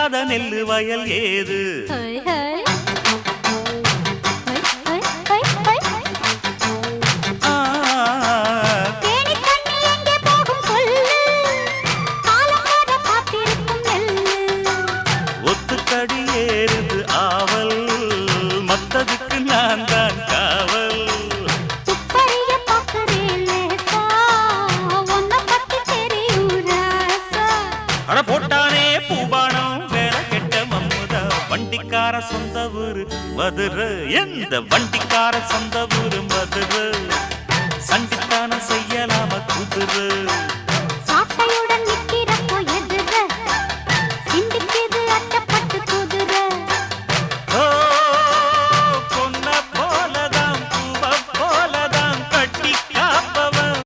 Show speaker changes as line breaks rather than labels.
விதைக்காத நெல்லு வயல் ஏது ஒத்துக்கடி ஏறுது ஆவல் மத்ததுக்கு நான் தான் காவல் அட போட்டானே பூபானம் வேலை கெட்ட மம்முதா வண்டிக்கார சொந்த ஊரு மதுரை எந்த வண்டிக்கார சொந்த ஊரு மதுரை சண்டித்தான செய்யலாம குதிரை